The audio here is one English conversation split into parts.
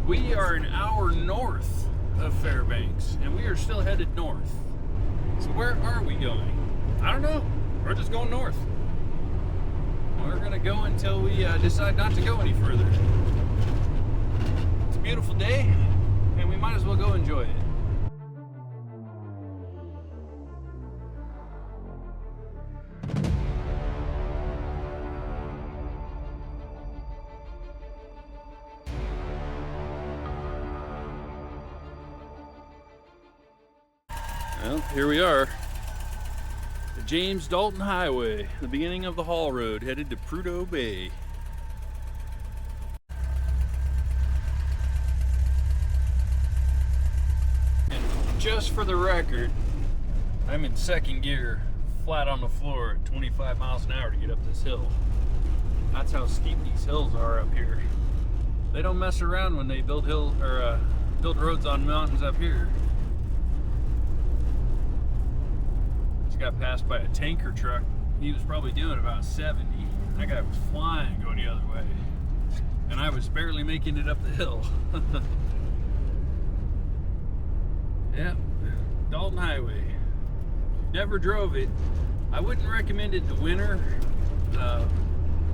We are an hour north of Fairbanks, and we are still headed north. So where are we going? I don't know. We're just going north. We're gonna go until we decide not to go any further. It's a beautiful day, and we might as well go enjoy it. Well, here we are. The James Dalton Highway, the beginning of the haul road headed to Prudhoe Bay. And just for the record, I'm in second gear, flat on the floor at 25 miles an hour to get up this hill. That's how steep these hills are up here. They don't mess around when they build build roads on mountains up here. Got passed by a tanker truck. He was probably doing about 70. That guy was flying going the other way, and I was barely making it up the hill. Yeah, Dalton Highway. Never drove it. I wouldn't recommend it in the winter,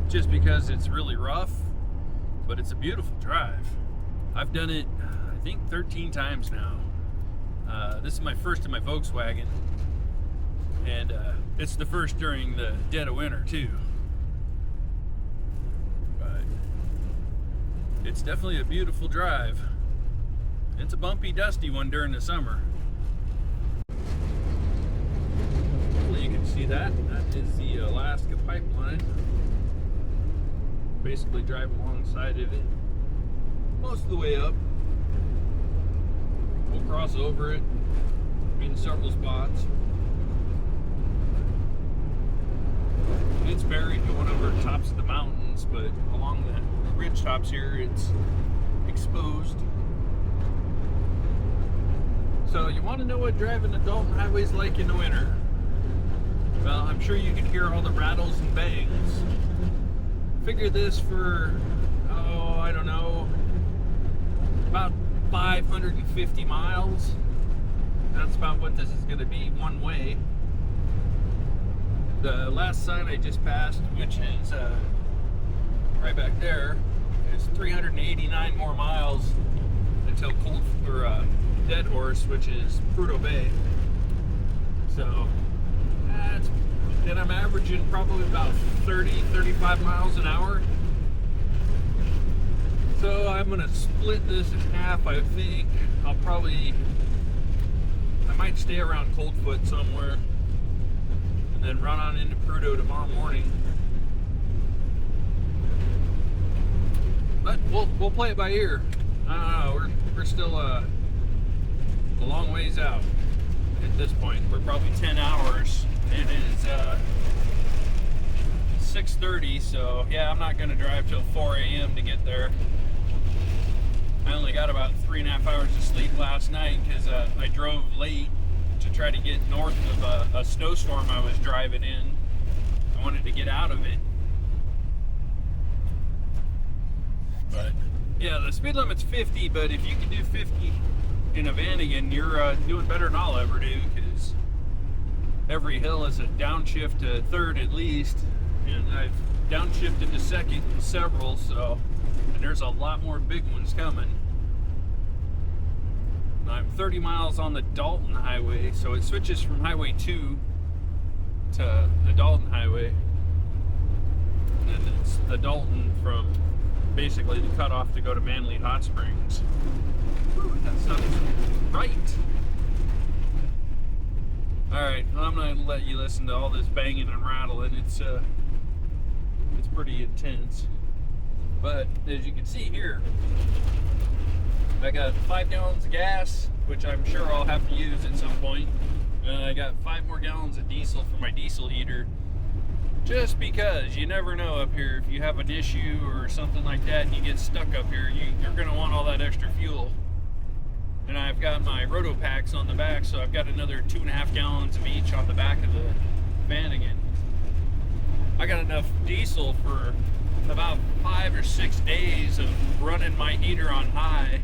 just because it's really rough, but it's a beautiful drive. I've done it, I think, 13 times now. This is my first in my Volkswagen. And it's the first during the dead of winter too. But it's definitely a beautiful drive. It's a bumpy, dusty one during the summer. Hopefully you can see that. That is the Alaska pipeline. Basically drive alongside of it most of the way up. We'll cross over it in several spots. It's buried to one of the tops of the mountains, but along the ridge tops here, it's exposed. So you want to know what driving the Dalton Highway is like in the winter? Well, I'm sure you can hear all the rattles and bangs. Figure this for, I don't know, about 550 miles. That's about what this is going to be one way. The last sign I just passed, which is right back there, is 389 more miles until Dead Horse, which is Prudhoe Bay. So, and I'm averaging probably about 35 miles an hour. So I'm gonna split this in half, I think. I might stay around Coldfoot somewhere, then run on into Prudhoe tomorrow morning. But we'll play it by ear. We're still a long ways out at this point. We're probably 10 hours. It is 6:30, so yeah, I'm not gonna drive till 4 a.m. to get there. I only got about 3.5 hours of sleep last night because I drove late to try to get north of a snowstorm I was driving in. I wanted to get out of it. But yeah, the speed limit's 50, but if you can do 50 in a Vanagon, you're doing better than I'll ever do, because every hill is a downshift to third at least, and I've downshifted to second in several, and there's a lot more big ones coming. I'm 30 miles on the Dalton Highway, so it switches from Highway 2 to the Dalton Highway. And then it's the Dalton from basically the cutoff to go to Manly Hot Springs. Ooh, that sounds right. Alright, well, I'm going to let you listen to all this banging and rattling. It's pretty intense. But as you can see here, I got 5 gallons of gas, which I'm sure I'll have to use at some point. I got 5 more gallons of diesel for my diesel heater. Just because you never know up here, if you have an issue or something like that and you get stuck up here, you're going to want all that extra fuel. And I've got my roto packs on the back, so I've got another 2.5 gallons of each on the back of the Vanagon. I got enough diesel for about 5 or 6 days of running my heater on high.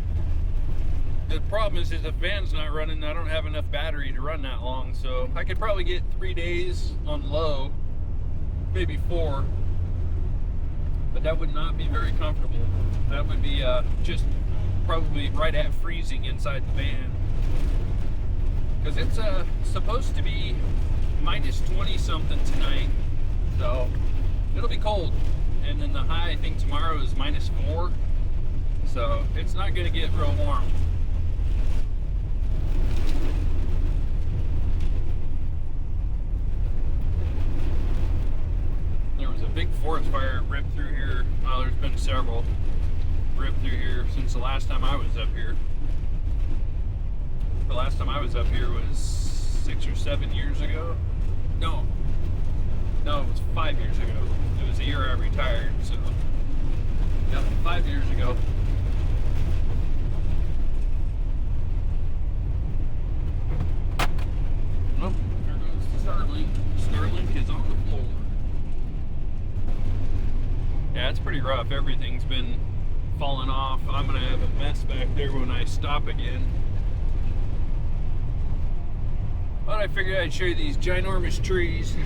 The problem is the fan's not running. I don't have enough battery to run that long, so I could probably get 3 days on low, maybe 4, but that would not be very comfortable. That would be just probably right at freezing inside the van, because it's supposed to be minus 20 something tonight, so it'll be cold. And then the high, I think tomorrow is minus 4, so it's not going to get real warm. There was a big forest fire ripped through here. Well, there's been several ripped through here since the last time I was up here. The last time I was up here was 6 or 7 years ago. No, it was 5 years ago. It was the year I retired, so yep, 5 years ago. Oh, there goes the Starlink. Starlink is on the floor. Yeah, it's pretty rough. Everything's been falling off. I'm gonna have a mess back there when I stop again. But I figured I'd show you these ginormous trees.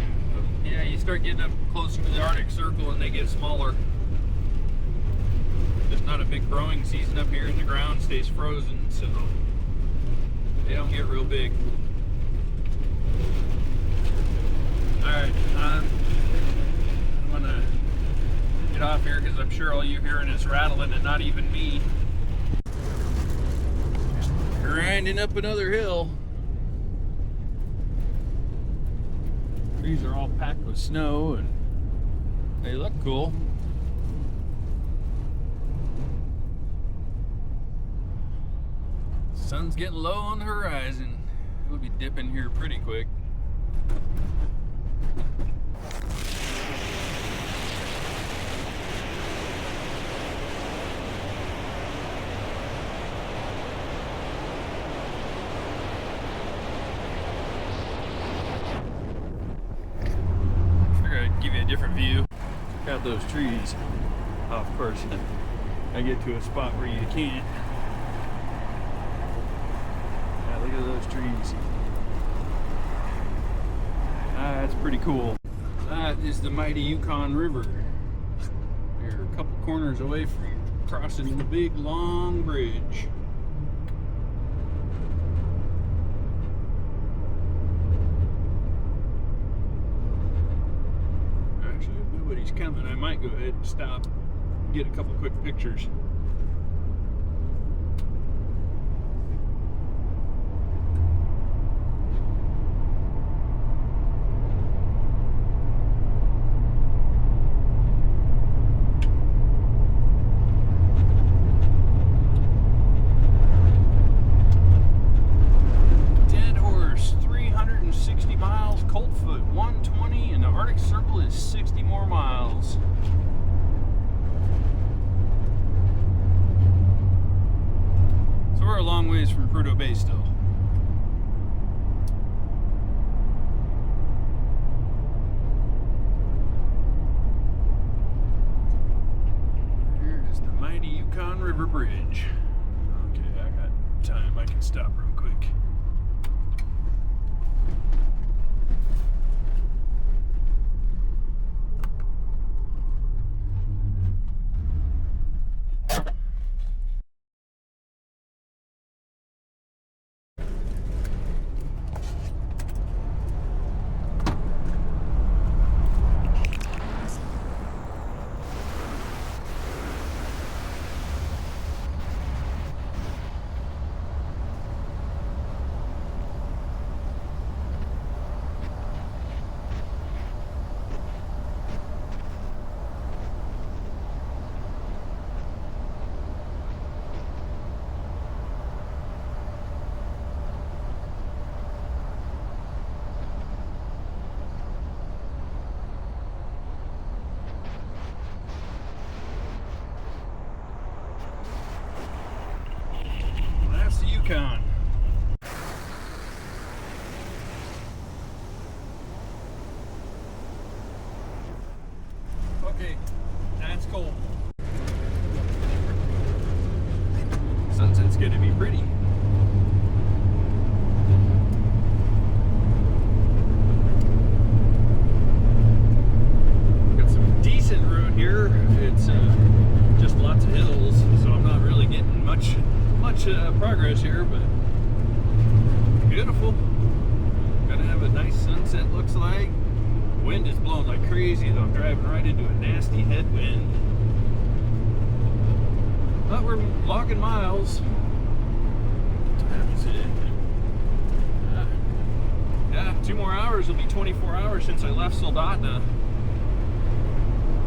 Yeah, you start getting up closer to the Arctic Circle and they get smaller. There's not a big growing season up here and the ground stays frozen, so they don't get real big. Alright, I'm gonna get off here because I'm sure all you're hearing is rattling and not even me. Just grinding up another hill. Trees are all packed with snow and they look cool. Sun's getting low on the horizon. We'll be dipping here pretty quick. Give you a different view. Got those trees. Of course, I get to a spot where you can't. Yeah, look at those trees. That's pretty cool. That is the mighty Yukon River. We're a couple corners away from crossing the big long bridge. Nobody's coming. I might go ahead and stop and get a couple quick pictures. Dead horse, 360 miles. Cold foot, 120, and the Arctic Circle is 60 more miles. So we're a long ways from Prudhoe Bay still. Here is the mighty Yukon River Bridge. Okay, I got time. I can stop real quick. going to be pretty. Got some decent road here. It's just lots of hills, so I'm not really getting much progress here, but beautiful. Gonna have a nice sunset, looks like. Wind is blowing like crazy, though. I'm driving right into a nasty headwind. But we're logging miles. What time is it? Yeah, 2 more hours will be 24 hours since I left Soldotna.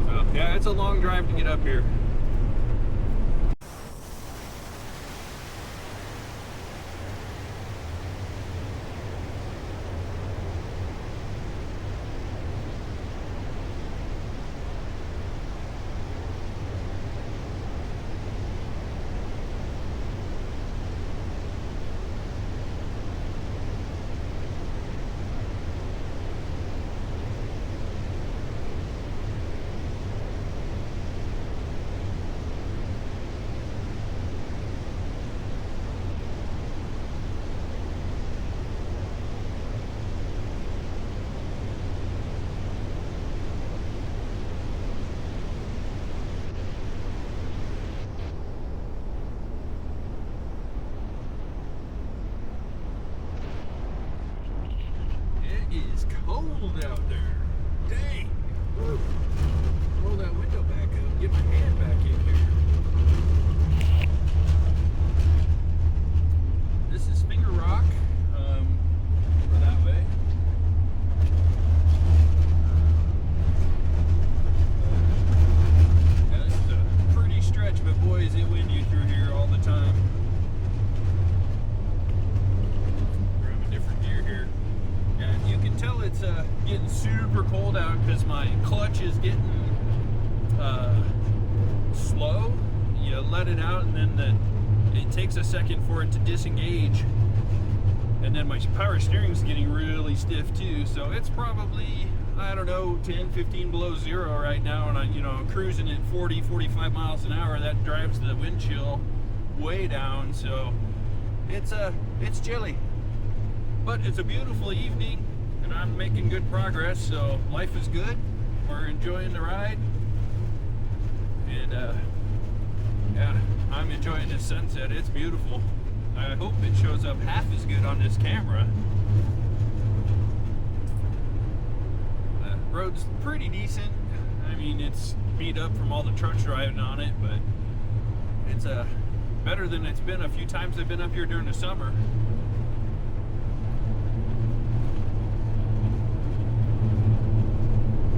So, yeah, it's a long drive to get up here. It's cold out there. Dang. Woo. Roll that window back up. Get my hand back in here. This is Finger Rock. Over that way. Yeah, this is a pretty stretch, but boy, is it windy through here all the time. Grab a different gear here. And you can tell it's getting super cold out because my clutch is getting slow. You let it out and then it takes a second for it to disengage. And then my power steering is getting really stiff too. So it's probably, I don't know, 10, 15 below zero right now. And I'm cruising at 40, 45 miles an hour. That drives the wind chill way down. So it's chilly. But it's a beautiful evening, and I'm making good progress, so life is good. We're enjoying the ride. And, yeah, I'm enjoying this sunset. It's beautiful. I hope it shows up half as good on this camera. The road's pretty decent. I mean, it's beat up from all the trucks driving on it, but it's better than it's been a few times I've been up here during the summer.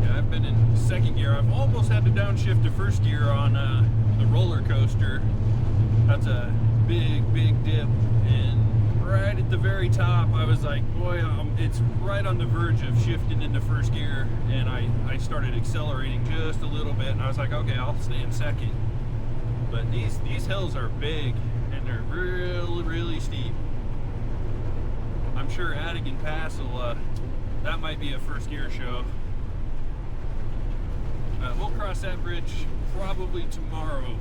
I've been in second gear. I've almost had to downshift to first gear on the roller coaster. That's a big dip, and right at the very top I was like, boy, it's right on the verge of shifting into first gear, and I started accelerating just a little bit, and I was like, okay, I'll stay in second. But these hills are big, and they're really steep. I'm sure Vanagon Pass will that might be a first gear show. We'll cross that bridge probably tomorrow,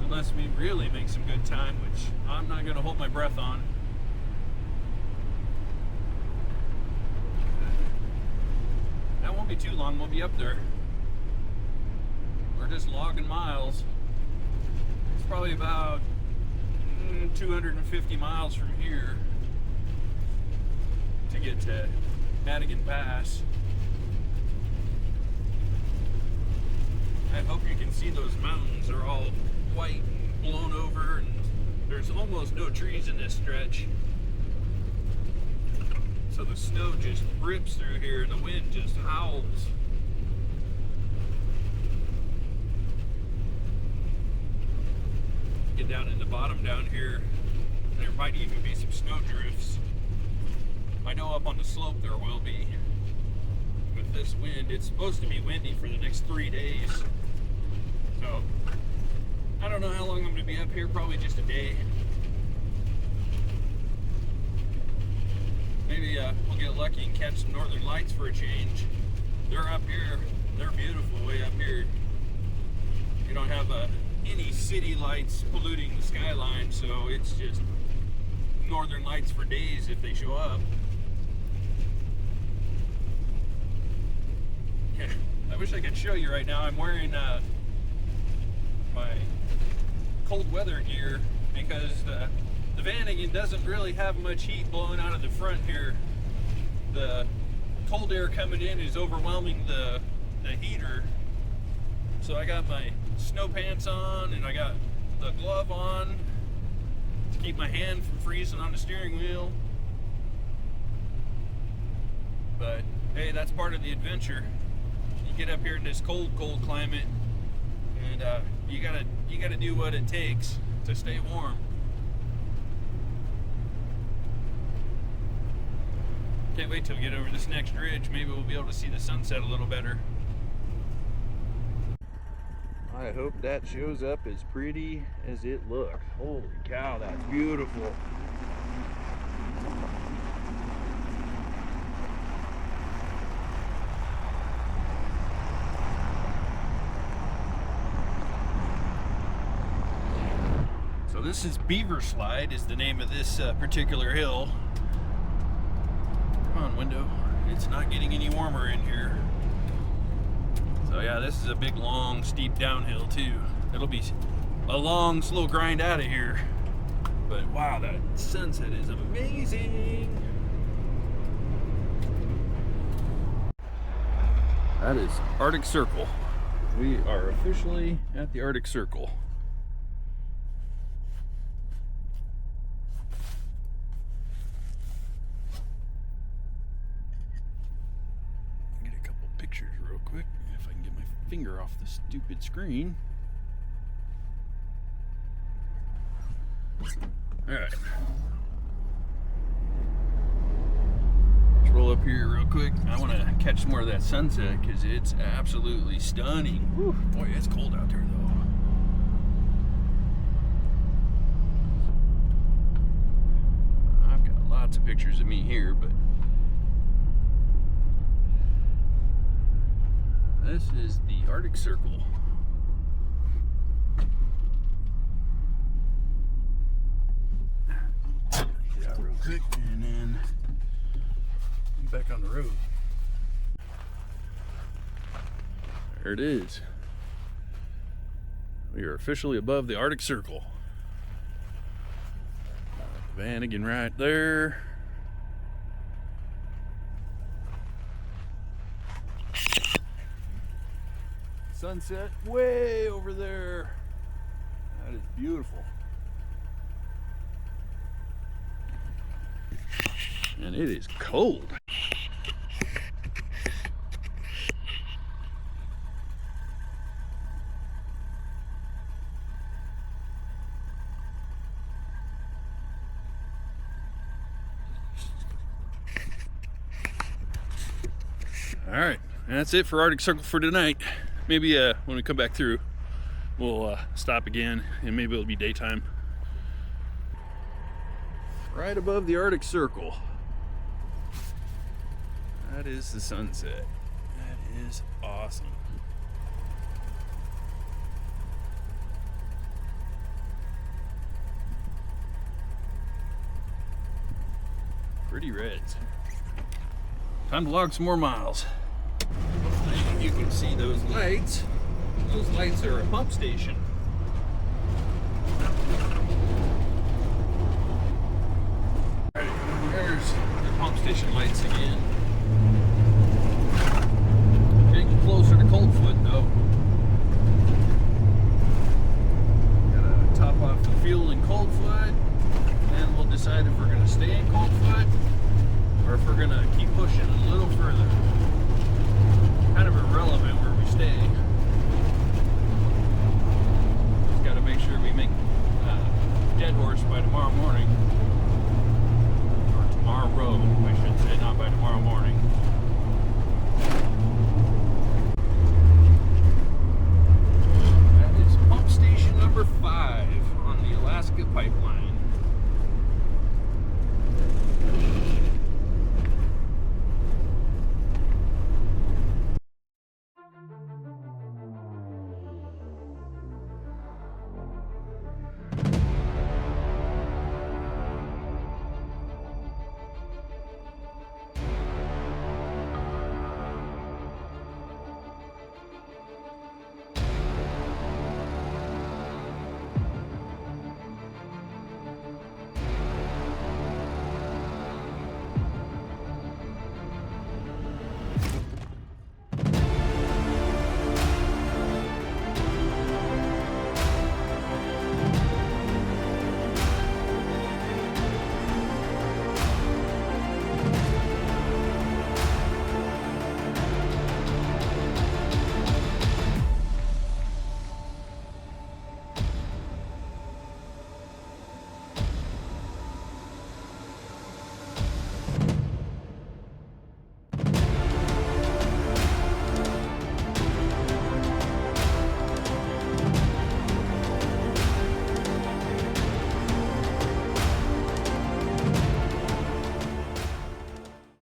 unless we really make some good time, which I'm not going to hold my breath on. That won't be too long. We'll be up there. We're just logging miles. It's probably about 250 miles from here to get to Vanagon Pass. I hope you can see those mountains. They're all white and blown over, and there's almost no trees in this stretch. So the snow just rips through here and the wind just howls. Get down in the bottom down here, there might even be some snow drifts. I know up on the slope there will be. With this wind, it's supposed to be windy for the next 3 days. So, I don't know how long I'm going to be up here, probably just a day. Maybe we'll get lucky and catch some northern lights for a change. They're up here, they're beautiful way up here. You don't have any city lights polluting the skyline, so it's just northern lights for days if they show up. Yeah, I wish I could show you right now. I'm wearing my cold weather gear because the Vanagon doesn't really have much heat blowing out of the front here. The cold air coming in is overwhelming the heater. So I got my snow pants on and I got the glove on to keep my hand from freezing on the steering wheel. But hey, that's part of the adventure. You get up here in this cold climate, and you gotta do what it takes to stay warm. Can't wait till we get over this next ridge. Maybe we'll be able to see the sunset a little better. I hope that shows up as pretty as it looks. Holy cow, that's beautiful. So this is Beaver Slide is the name of this particular hill. Come on, window. It's not getting any warmer in here. So yeah, this is a big, long, steep downhill too. It'll be a long, slow grind out of here. But wow, that sunset is amazing. That is Arctic Circle. We are officially at the Arctic Circle. Get a couple pictures real quick if I can get my finger off the stupid screen. Alright. Let's roll up here real quick. I want to catch some more of that sunset because it's absolutely stunning. Whew. Boy, it's cold out there though. I've got lots of pictures of me here, but this is the Arctic Circle. Get out real quick and then back on the road. There it is. We are officially above the Arctic Circle. Vanagon right there. Sunset way over there. That is beautiful. And it is cold. All right, and that's it for Arctic Circle for tonight. Maybe when we come back through, we'll stop again, and maybe it'll be daytime. Right above the Arctic Circle. That is the sunset. That is awesome. Pretty reds. Time to log some more miles. You can see those lights. Those lights are a pump station. Right, there's the pump station lights again. Getting closer to Coldfoot though. Gotta top off the fuel in Coldfoot, and we'll decide if we're gonna stay in Coldfoot or if we're gonna keep pushing a little further. Kind of irrelevant where we stay. Just gotta make sure we make Dead Horse by tomorrow morning. Or tomorrow, I should say.